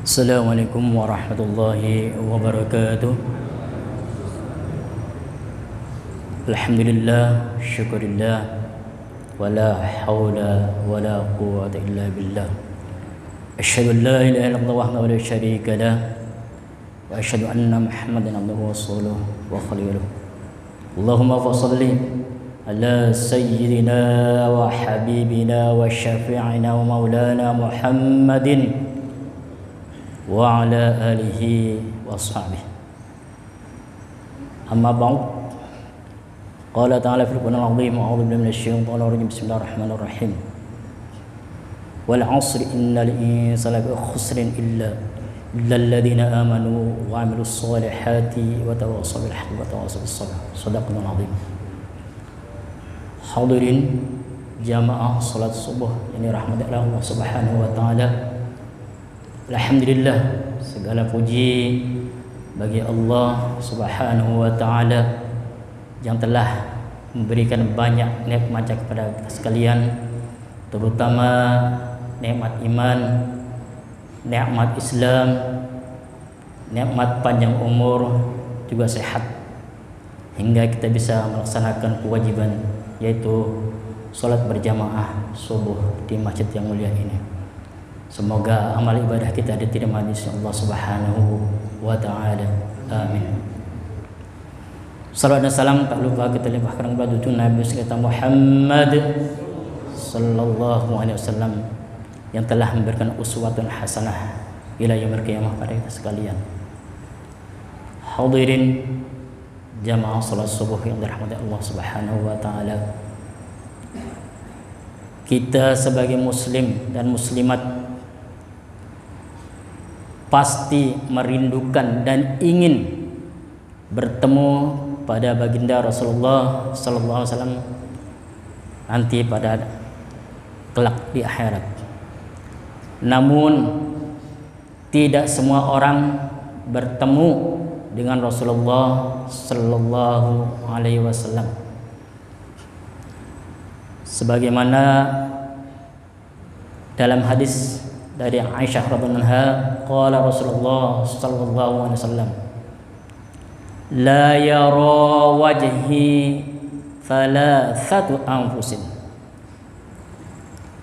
Assalamualaikum warahmatullahi wabarakatuh. Alhamdulillah, syukurillah, wala hawla wala quwwata illa billah. Asyhadu an la ilaha illallah wahdahu la syarika lah, wa asyhadu anna Muhammadan abduhu wa rasuluhu wa khaliluhu. Allahumma fassalli ala sayyidina wa habibina wa syafi'ina wa maulana Muhammadin wa ala alihi wa ashabihi. Amma ba'd. Qala ta'ala fil Qur'anil 'azim, a'udzu billahi minasy syaithanir rajim. Bismillahirrahmanirrahim. Wal 'asri innal insana lafi khusrin illa alladziina amanu wa 'amilus shalihati wa tawassaw bil haqqi wa tawassaw bis sabr. Shadaqallahul 'azim. Hadirin jamaah salat subuh ini rahmat Allah Subhanahu wa taala. Alhamdulillah, segala puji bagi Allah Subhanahu wa taala yang telah memberikan banyak nikmat kepada kita sekalian, terutama nikmat iman, nikmat Islam, nikmat panjang umur, juga sehat, hingga kita bisa melaksanakan kewajiban yaitu salat berjamaah subuh di masjid yang mulia ini. Semoga amal ibadah kita diterima di sisi Allah Subhanahu wa taala. Amin. Salawat dan salam tak lupa kita limpahkan kepada Nabi kita Muhammad sallallahu alaihi wasallam yang telah memberikan uswatun hasanah ila yaumil qiyamah pada kita sekalian. Hadirin jamaah salat subuh yang dirahmati Allah Subhanahu wa taala. Kita sebagai muslim dan muslimat pasti merindukan dan ingin bertemu pada baginda Rasulullah sallallahu alaihi wasallam nanti pada kelak di akhirat. Namun tidak semua orang bertemu dengan Rasulullah sallallahu alaihi wasallam. Sebagaimana dalam hadis dari Aisyah radhiyallahu anha, qala Rasulullah sallallahu alaihi wasallam, la yara wajhi thalathatu anfusin.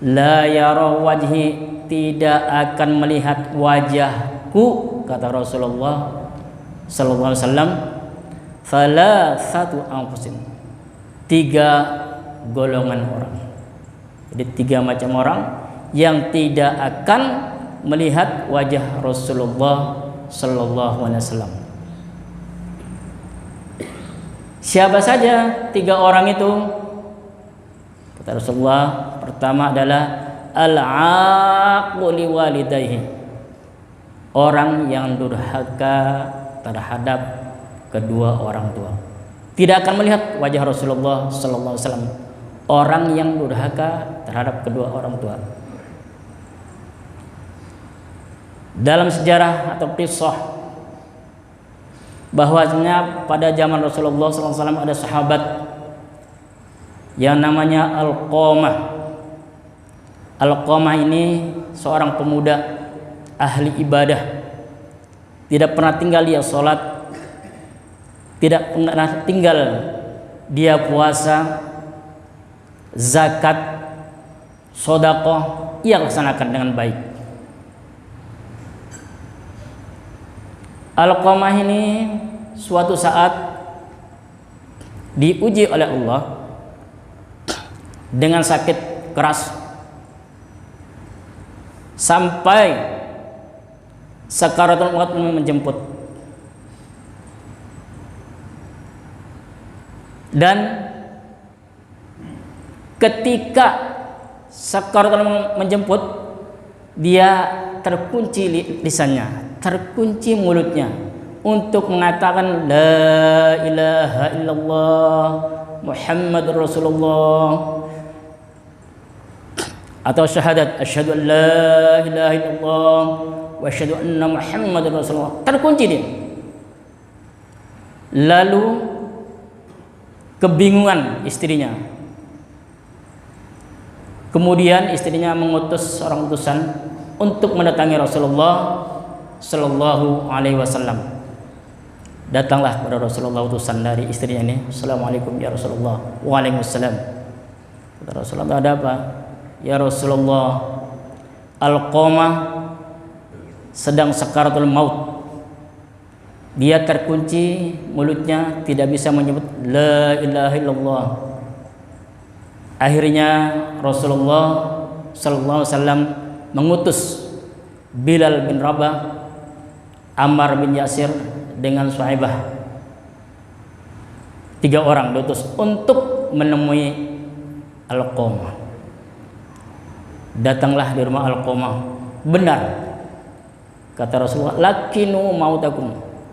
La yara wajhi, tidak akan melihat wajahku, kata Rasulullah sallallahu alaihi wasallam, thalathatu anfusin, tiga golongan orang. Jadi tiga macam orang yang tidak akan melihat wajah Rasulullah sallallahu alaihi wasallam. Siapa saja tiga orang itu? Kata Rasulullah, pertama adalah al-aqu liwalidayhi, orang yang durhaka terhadap kedua orang tua. Tidak akan melihat wajah Rasulullah sallallahu alaihi wasallam, orang yang durhaka terhadap kedua orang tua. Dalam sejarah atau kisah bahwasanya pada zaman Rasulullah SAW ada sahabat yang namanya Alqamah. Alqamah ini seorang pemuda ahli ibadah, tidak pernah tinggal dia sholat, tidak pernah tinggal dia puasa, zakat, sedekah ia laksanakan dengan baik. Alqamah ini suatu saat diuji oleh Allah dengan sakit keras sampai sakaratul maut menjemput, dan ketika sakaratul maut menjemput dia terkunci lisannya, terkunci mulutnya untuk mengatakan la ilaha illallah Muhammadur Rasulullah atau syahadat asyhadu an la ilaha illallah wa asyhadu anna Muhammadar Rasulullah. Terkunci dia. Lalu kebingungan istrinya. Kemudian istrinya mengutus seorang utusan untuk mendatangi Rasulullah sallallahu alaihi wasallam. Datanglah kepada Rasulullah utusan dari istrinya ini. Assalamualaikum ya Rasulullah. Waalaikumsalam. Kata Rasulullah, ada apa? Ya Rasulullah, Alqamah sedang sakaratul maut. Dia terkunci mulutnya, tidak bisa menyebut la ilaha illallah. Akhirnya Rasulullah sallallahu alaihi wasallam mengutus Bilal bin Rabah, Ammar bin Yasir dengan Suhaibah. 3 orang diutus untuk menemui Alqamah. Datanglah di rumah Alqamah. Benar kata Rasulullah, lakinu mautakum.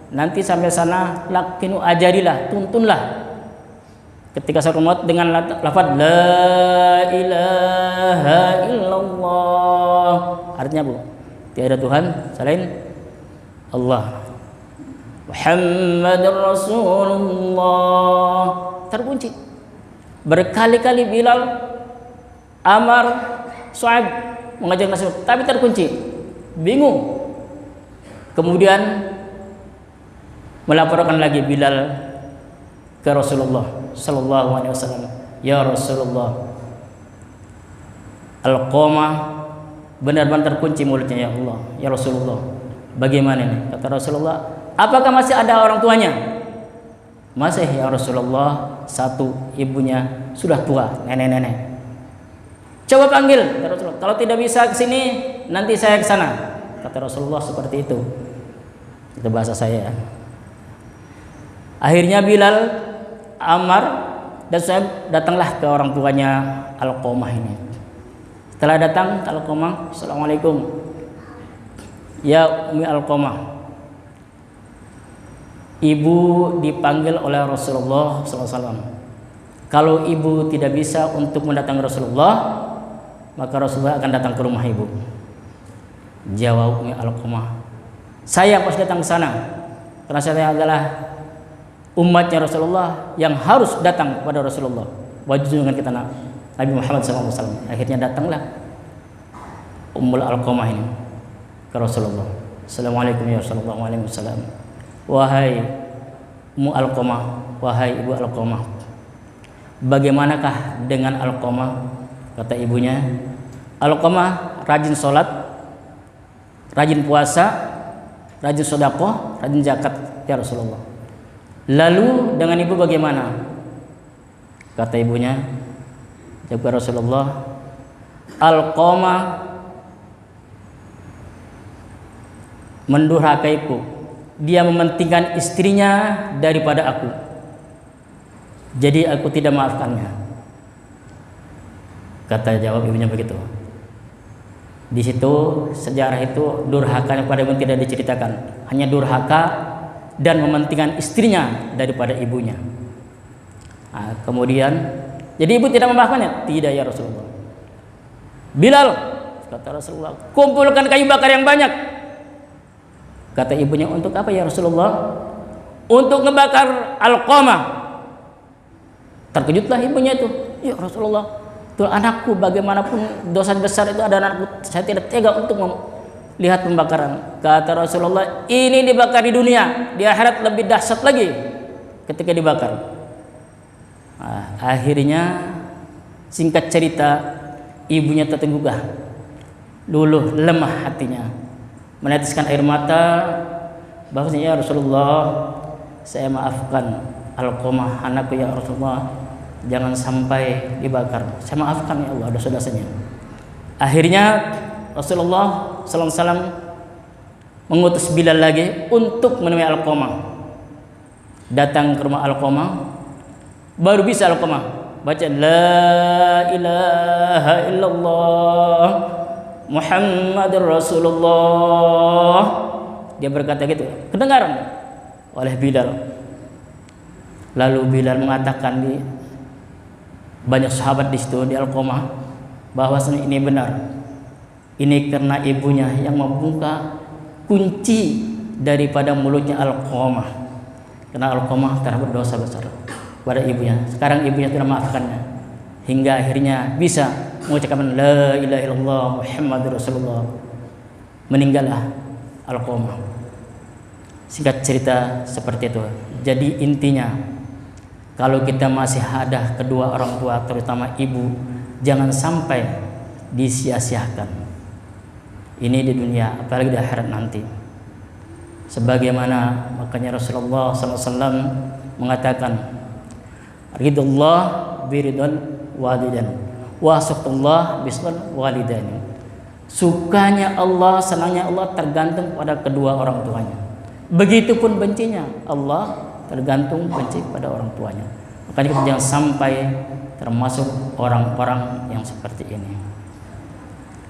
Nanti sampai sana lakinu, ajarilah, tuntunlah ketika sakaratul maut dengan lafaz la ilaha illallah. Artinya Bu, tiada Tuhan selain Allah, Muhammadur Rasulullah. Terkunci. Berkali-kali Bilal, Ammar, Suhaib mengajak nasihat, tapi terkunci, bingung. Kemudian melaporkan lagi Bilal ke Rasulullah sallallahu alaihi wasallam, ya Rasulullah, Alqamah benar-benar terkunci mulutnya ya Allah, ya Rasulullah. Bagaimana ini? Kata Rasulullah, apakah masih ada orang tuanya? Masih ya Rasulullah, satu, ibunya sudah tua, nenek-nenek. Coba panggil, kata Rasulullah. Kalau tidak bisa ke sini, nanti saya ke sana. Kata Rasulullah seperti itu. Itu bahasa saya. Akhirnya Bilal, Ammar dan Suhaib datanglah ke orang tuanya Alqamah ini. Setelah datang ke Alqamah, Assalamualaikum ya Ummi Alqamah. Ibu dipanggil oleh Rasulullah SAW. Kalau ibu tidak bisa untuk mendatangi Rasulullah, maka Rasulullah akan datang ke rumah ibu. Jawab Ummi Alqamah, saya pasti datang ke sana karena saya adalah umatnya Rasulullah yang harus datang kepada Rasulullah. Wajib dengan kita Nabi Muhammad SAW. Akhirnya datanglah Ummul Alqamah ini ke Rasulullah. Assalamualaikum ya Rasulullah. Waalaikumsalam. Wahai Ummu Alqamah, wahai ibu Alqamah, bagaimanakah dengan Alqamah? Kata ibunya, Alqamah rajin sholat, rajin puasa, rajin sedekah, rajin zakat ya Rasulullah. Lalu dengan ibu bagaimana? Kata ibunya, jawab Rasulullah, Alqamah mendurhakaiku, dia mementingkan istrinya daripada aku, jadi aku tidak maafkannya. Kata jawab ibunya begitu. Di situ sejarah itu durhakanya kepada ibu tidak diceritakan, hanya durhaka dan mementingkan istrinya daripada ibunya. Nah, kemudian jadi ibu tidak memaafkannya? Tidak ya Rasulullah. Bilal, kata Rasulullah, kumpulkan kayu bakar yang banyak. Kata ibunya, untuk apa ya Rasulullah? Untuk ngebakar Alqamah. Terkejutlah ibunya itu, ya Rasulullah, itu anakku, bagaimanapun dosa besar itu ada anakku, saya tidak tega untuk lihat pembakaran. Kata Rasulullah, ini dibakar di dunia, di akhirat lebih dahsyat lagi ketika dibakar. Nah, akhirnya singkat cerita, ibunya tergugah, luluh lemah hatinya, meneteskan air mata. Bahwasanya ya Rasulullah, saya maafkan Alqamah anakku ya Rasulullah, jangan sampai dibakar. Saya maafkan ya Allah dosa-dosanya. Akhirnya Rasulullah SAW mengutus Bilal lagi untuk menemui Alqamah. Datang ke rumah Alqamah, baru bisa Alqamah baca la ilaha illallah Muhammadur Rasulullah. Dia berkata gitu, kedengaran oleh Bilal. Lalu Bilal mengatakan di banyak sahabat di situ di Alqamah bahwasanya ini benar. Ini karena ibunya yang membuka kunci daripada mulutnya Alqamah. Karena Alqamah telah berdosa besar pada ibunya. Sekarang ibunya tidak maafkannya, hingga akhirnya bisa mengucapkan la ilaha illallah Muhammadur Rasulullah. Meninggallah Al-Qamah. Singkat cerita seperti itu. Jadi intinya, kalau kita masih ada kedua orang tua, terutama ibu, jangan sampai disia-siakan. Ini di dunia, apalagi di akhirat nanti. Sebagaimana makanya Rasulullah SAW mengatakan, ridullah biridul walidain wa suqtullah bisqul walidain. Sukanya Allah, senangnya Allah tergantung pada kedua orang tuanya. Begitupun bencinya Allah tergantung benci pada orang tuanya. Makanya kita jangan sampai termasuk orang-orang yang seperti ini.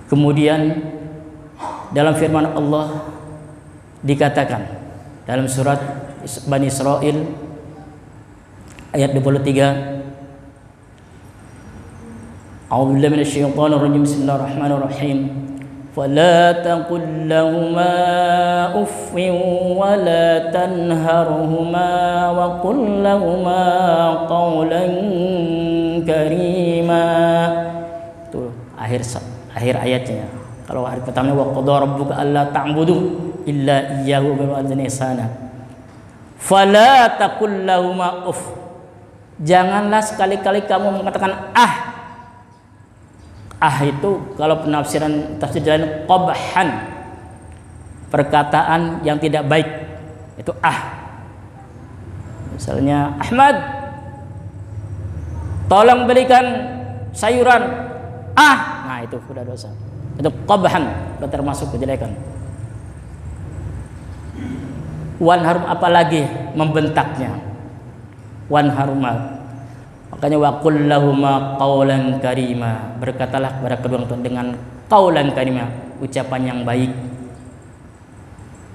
Kemudian dalam firman Allah dikatakan dalam surat Bani Israil ayat 23, A'udzubillahi minasyaitonir rajim. Bismillahirrahmanirrahim. Fala taqul lahumā uffin wa la tanharhumā wa qul lahumā qawlan karīmā. Itu akhir ayatnya. Kalau ayat pertama wa qadara rabbuka alla ta'budu illa iyyahu wa bil walidayni ihsana. Fala taqul lahumā uff. Janganlah sekali-kali kamu mengatakan ah. Ah itu kalau penafsiran tafsir lain qabhan, perkataan yang tidak baik, itu ah. Misalnya Ahmad, tolong belikan sayuran. Ah, nah itu sudah dosa. Itu qabhan, sudah termasuk kejelekan. Wanharum, apalagi membentaknya. Wanharuma. Makanya wa qul lahumā qawlan karīmā. Berkatalah kepada kedua orang tua dengan qawlan karīmā, ucapan yang baik.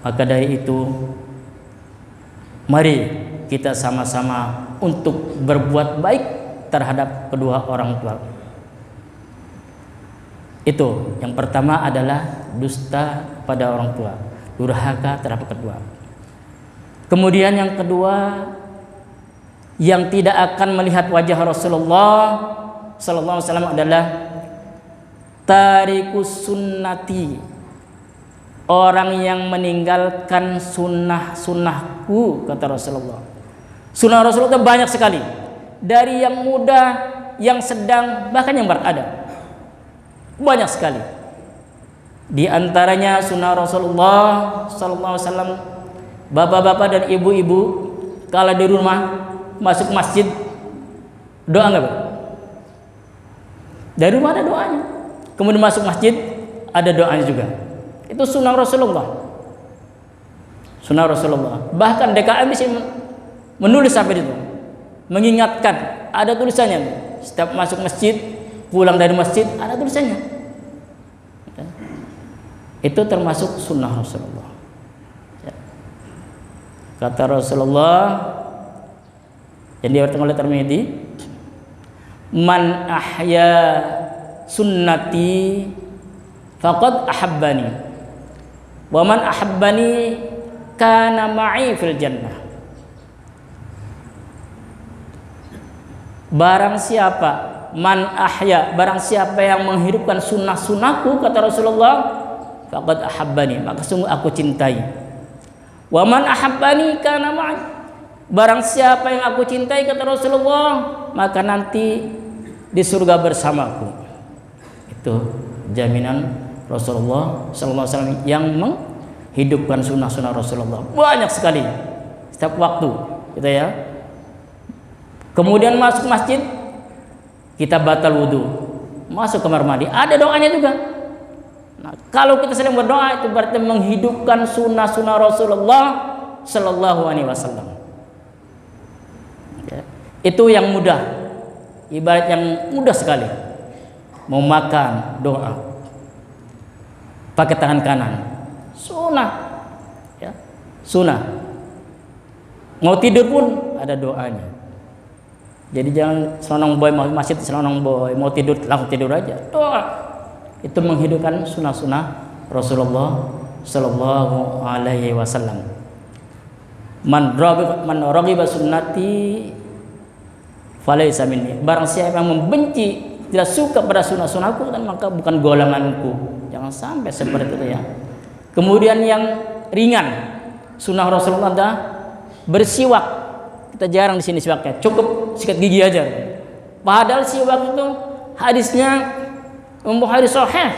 Maka dari itu mari kita sama-sama untuk berbuat baik terhadap kedua orang tua. Itu yang pertama adalah dusta pada orang tua, durhaka terhadap kedua. Kemudian yang kedua, yang tidak akan melihat wajah Rasulullah sallallahu alaihi wasallam adalah tarikus sunnati, orang yang meninggalkan sunnahku, kata Rasulullah. Sunnah Rasulullah banyak sekali, dari yang muda, yang sedang, bahkan yang berat ada, banyak sekali. Di antaranya sunnah Rasulullah sallallahu alaihi wasallam, bapak-bapak dan ibu-ibu kalau di rumah masuk masjid doa enggak, Pak? Dari rumah ada doanya. Kemudian masuk masjid ada doanya juga. Itu sunnah Rasulullah. Sunnah Rasulullah. Bahkan DKM bisa menulis sampai itu, mengingatkan, ada tulisannya. Setiap masuk masjid, pulang dari masjid ada tulisannya. Itu termasuk sunnah Rasulullah. Kata Rasulullah yang diriwayatkan oleh Tirmidzi, man ahya sunnati faqad ahabbani wa man ahabbani kana ma'i fil jannah. Barang siapa man ahya, barang siapa yang menghidupkan sunnah-sunnahku, kata Rasulullah, faqad ahabbani, maka sungguh aku cintai. Wa man ahabbani kana ma'i, barang siapa yang aku cintai, kata Rasulullah, maka nanti di surga bersamaku. Itu jaminan Rasulullah sallallahu alaihi wasallam yang menghidupkan sunnah-sunnah Rasulullah. Banyak sekali setiap waktu, gitu ya. Kemudian masuk masjid, kita batal wudu, masuk kamar mandi, ada doanya juga. Nah, kalau kita sedang berdoa, itu berarti menghidupkan sunnah-sunnah Rasulullah sallallahu alaihi wasallam. Itu yang mudah, ibarat yang mudah sekali. Mau makan, doa pakai tangan kanan, sunnah, ya, sunnah. Mau tidur pun ada doanya. Jadi jangan selonong boy masjid, selonong boy mau tidur langsung tidur aja, doa. Itu menghidupkan sunnah-sunnah Rasulullah sallallahu alaihi wasallam. Man raghiba sunnati falaysa minni, barang siapa yang membenci, tidak suka pada sunnah-sunnahku, dan maka bukan golonganku. Jangan sampai seperti itu ya. Kemudian yang ringan. Sunnah Rasulullah adalah bersiwak. Kita jarang di sini siwaknya, cukup sikat gigi aja. Padahal siwak itu hadisnya Bukhari sahih.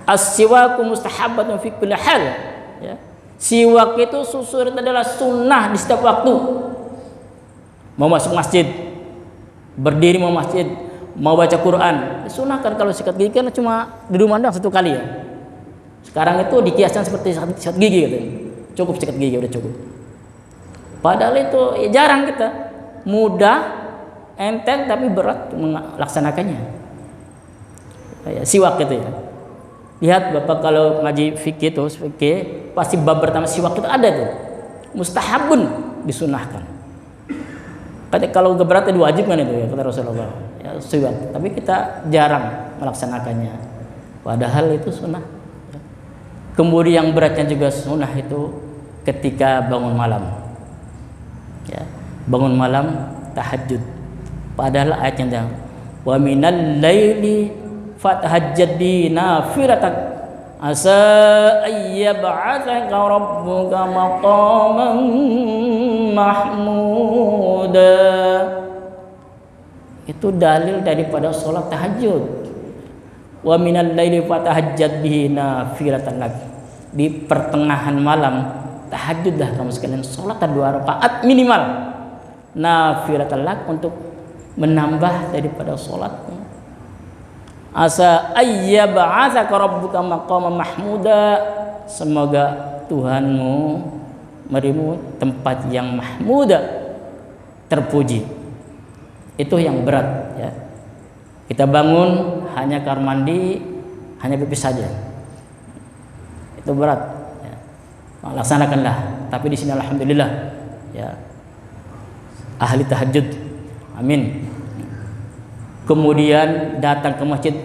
As-siwaku mustahabbatun fi kulli hal. Ya. Siwak itu susur adalah sunnah di setiap waktu. Mau masuk masjid, berdiri mau masjid, mau baca Quran, sunnah kan. Kalau sikat gigi kan cuma di rumah doang 1 kali ya. Sekarang itu dikiaskan seperti sikat gigi gitu. Cukup sikat gigi udah cukup. Padahal itu ya jarang kita. Mudah, enteng tapi berat melaksanakannya. Ya, siwak gitu ya. Lihat Bapak kalau ngaji fikih itu, pasti bab pertama siwak itu ada tuh. Mustahabun, disunahkan. Kalau keberatan diwajibkan itu ya kata Rasulullah. Ya, siwak. Tapi kita jarang melaksanakannya. Padahal itu sunnah. Kemudian yang beratnya juga sunnah itu ketika bangun malam. Ya, bangun malam tahajud. Padahal ayatnya wa minal laili fatahajjad bi nafilatan asa ayyab'atsaka rabbuka maqaman mahmuda. Itu dalil daripada sholat tahajud. Wa minal laili fatahajjad bihi nafilatan lak. Di pertengahan malam tahajudlah kamu sekalian, sholat 2 rakaat minimal nafilatan lak, untuk menambah daripada sholatmu. Asa ayyab'atsaka rabbuka maqaman mahmuda. Semoga Tuhanmu memberimu tempat yang mahmuda, terpuji. Itu yang berat ya. Kita bangun hanya kamar mandi, hanya pipis saja. Itu berat ya. Laksanakanlah. Tapi di sini alhamdulillah ya, ahli tahajud. Amin. Kemudian datang ke masjid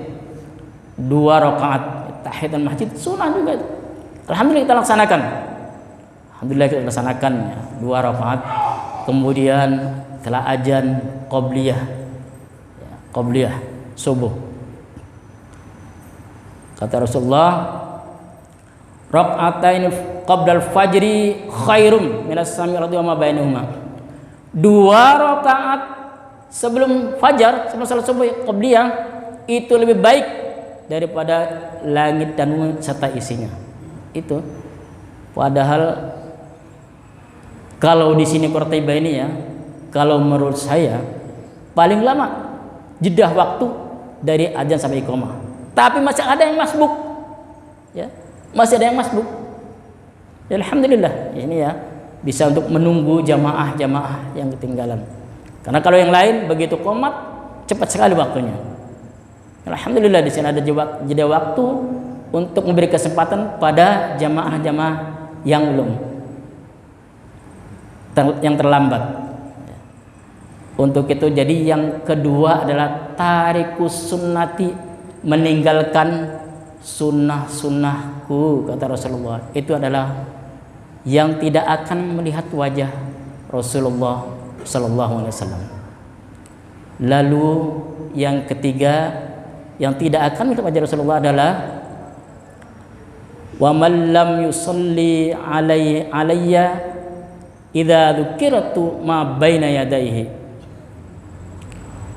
2 rakaat tahiyatul masjid, sunnah juga. Alhamdulillah kita laksanakan. Alhamdulillah kita laksanakan ya, 2 rakaat. Kemudian setelah azan qabliyah, ya, qabliyah subuh. Kata Rasulullah, rakaatain qabla al-fajri khairum minas sami radhiyallahu ma bainahuma. 2 rakaat sebelum fajar, sebelum salat subuh qabliyah, itu lebih baik daripada langit dan bumi serta isinya. Itu padahal kalau di sini Qurtubi ini ya, kalau menurut saya paling lama jeda waktu dari azan sampai iqamah. Tapi masih ada yang masbuk. Ya, masih ada yang masbuk. Ya, alhamdulillah ini ya bisa untuk menunggu jamaah-jamaah yang ketinggalan. Karena kalau yang lain begitu qomat cepat sekali waktunya. Alhamdulillah di sini ada jeda waktu untuk memberi kesempatan pada jamaah-jamaah yang belum, yang terlambat. Untuk itu jadi yang kedua adalah tarikus sunnati, meninggalkan sunnah-sunnahku, kata Rasulullah. Itu adalah yang tidak akan melihat wajah Rasulullah sallallahu alaihi wasallam. Lalu yang ketiga yang tidak akan melihat wajah Rasulullah adalah wa man lam yusalli alayya idza dzukirtu ma baina yadayhi.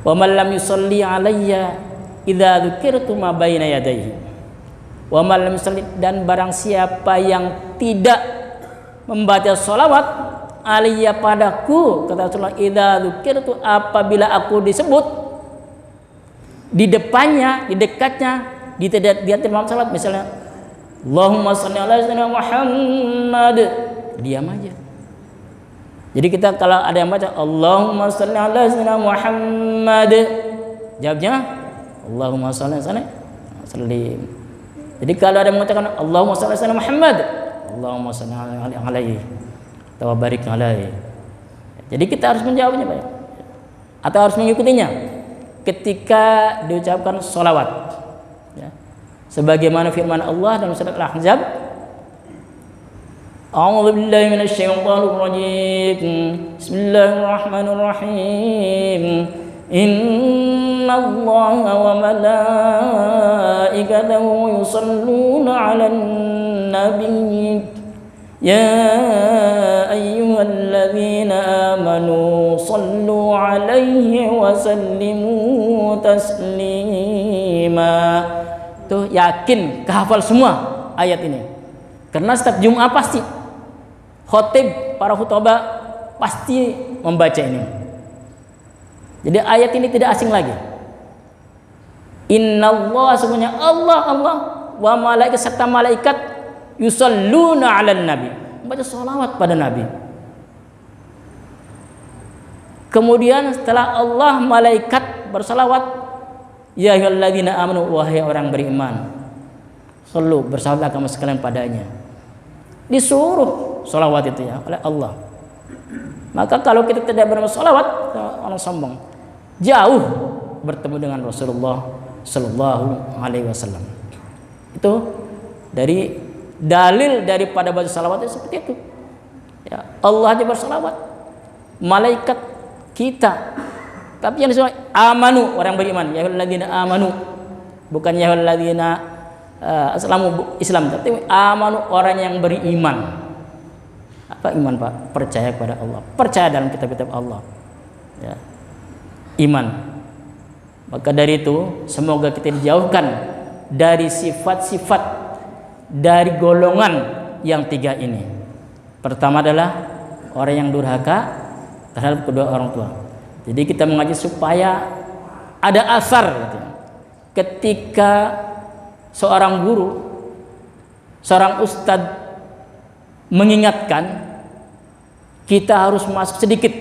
Wa man lam yusalli alayya idza dzukirtu ma baina yadayhi. Wa man lam yusalli, dan barang siapa yang tidak membaca salawat alayya padaku, kata Rasulullah, idza dzukirtu, apabila aku disebut, di depannya, di dekatnya, di Muhammad salat, misalnya Allahumma shalli ala sayyidina Muhammad, diam aja. Jadi kita kalau ada yang baca Allahumma shalli ala sayyidina Muhammad, jawabnya Allahumma shalli sallim. Jadi kalau ada yang mengatakan Allahumma shalli ala sayyidina Muhammad, Allahumma shalli alaihi wa barik alaihi, jadi kita harus menjawabnya Pak, atau harus mengikutinya ketika diucapkan sholawat ya. Sebagaimana firman Allah dalam surat Al-Ahzab, a'udzu billahi minasyaitonir rajim, bismillahirrahmanirrahim, innallaha wa malaikatahu yusholluna 'alan nabiyyik ya ayyuhalladzina amanu sallu alaihi wa sallimu taslima. Tuh yakin kehafal semua ayat ini. Karena setiap Jumat pasti khotib, para khutbah pasti membaca ini. Jadi ayat ini tidak asing lagi. Innallaha, sebenarnya Allah wa malaikat serta malaikat yusalluna 'alan nabi, membaca salawat pada nabi. Kemudian setelah Allah, malaikat bersalawat, ya ayyuhalladzina amanu, wahai orang beriman, sallu, bersalawat kamu sekalian padanya. Disuruh salawat itu ya oleh Allah. Maka kalau kita tidak bersalawat, orang sombong, jauh bertemu dengan Rasulullah Sallallahu Alaihi Wasallam. Itu dari dalil daripada baca salawat itu seperti itu. Ya, Allah aja bersalawat, malaikat kita. Tapi yang disebut amanu, orang beriman, ya ayyuhalladzina amanu, bukan ya ayyuhalladzina aslamu Islam, tapi amanu, orang yang beriman. Apa iman, Pak? Percaya kepada Allah, percaya dalam kitab-kitab Allah. Ya. Iman. Maka dari itu semoga kita dijauhkan dari sifat-sifat dari golongan yang tiga ini. Pertama adalah orang yang durhaka terhadap kedua orang tua. Jadi kita mengaji supaya ada asar gitu. Ketika seorang guru, seorang ustadz mengingatkan, kita harus masuk sedikit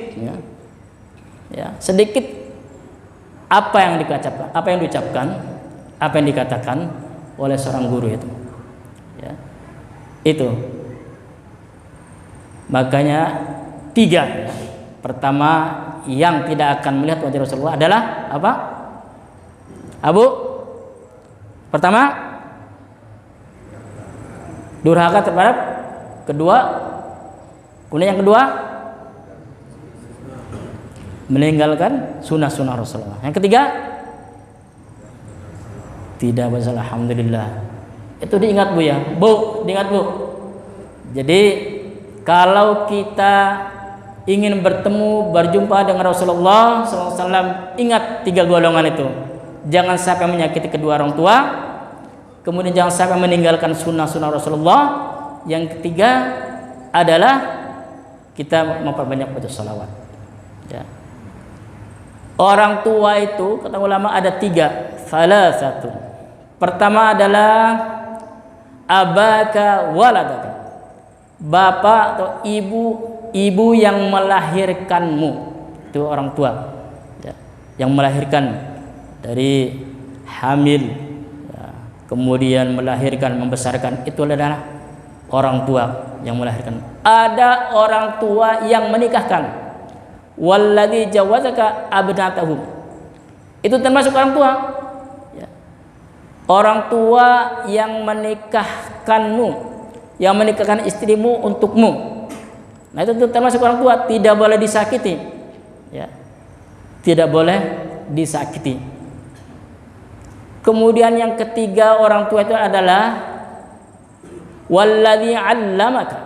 ya, sedikit apa yang diucapkan, apa yang dikatakan oleh seorang guru itu, ya. Itu makanya tiga, ya. Pertama, yang tidak akan melihat wajah Rasulullah adalah apa? Abu, pertama durhaka terhadap kedua, kemudian yang kedua meninggalkan sunnah-sunnah Rasulullah. Yang ketiga, tidak masalah, alhamdulillah. Itu diingat Bu ya, Bu, diingat Bu. Jadi kalau kita ingin bertemu, berjumpa dengan Rasulullah SAW, ingat tiga golongan itu. Jangan sampai menyakiti kedua orang tua, kemudian jangan sampai meninggalkan sunnah-sunnah Rasulullah. Yang ketiga adalah kita memperbanyak baca salawat. Ya. Orang tua itu kata ulama ada tiga, salah satu. Pertama adalah abaka waladaka, bapak atau ibu yang melahirkanmu, itu orang tua, ya, yang melahirkan dari hamil, ya, kemudian melahirkan, membesarkan, itu adalah orang tua yang melahirkan. Ada orang tua yang menikahkan, walladzi jawazaka abnatahum, itu termasuk orang tua, ya. Orang tua yang menikahkanmu, yang menikahkan istrimu untukmu, nah itu termasuk orang tua, tidak boleh disakiti, ya, tidak boleh disakiti. Kemudian yang ketiga orang tua itu adalah walladzi 'allamaka,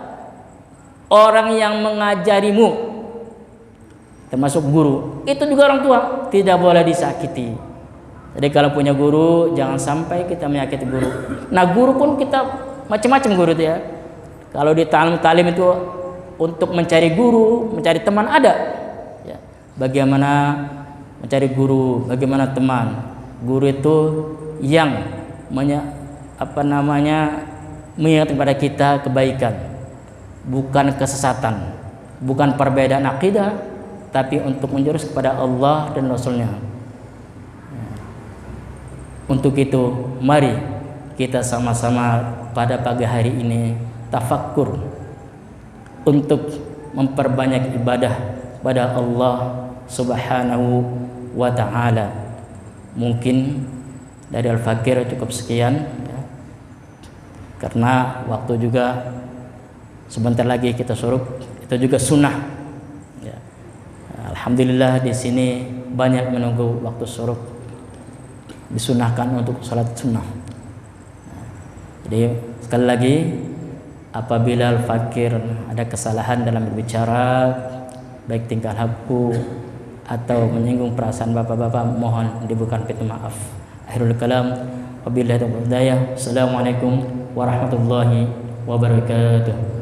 orang yang mengajarimu, termasuk guru, itu juga orang tua, tidak boleh disakiti. Jadi kalau punya guru jangan sampai kita menyakiti guru. Nah guru pun kita macam-macam guru itu ya. Kalau di talim itu untuk mencari guru, mencari teman ada. Ya. Bagaimana mencari guru, bagaimana teman. Guru itu yang mengingatkan kepada kita kebaikan, bukan kesesatan, bukan perbedaan akidah, tapi untuk menjurus kepada Allah dan Rasulnya. Untuk itu mari kita sama-sama pada pagi hari ini tafakkur untuk memperbanyak ibadah pada Allah Subhanahu wa ta'ala. Mungkin dari Al-Fakir cukup sekian ya. Karena waktu juga sebentar lagi kita syuruk, itu juga sunnah ya. Alhamdulillah di sini banyak menunggu waktu syuruk, disunahkan untuk salat sunnah. Jadi sekali lagi apabila al-fakir ada kesalahan dalam berbicara, baik tingkah laku atau menyinggung perasaan bapak-bapak, mohon dibukakan pintu maaf. Akhirul kalam, wabillahi taufiq wal hidayah. Assalamualaikum warahmatullahi wabarakatuh.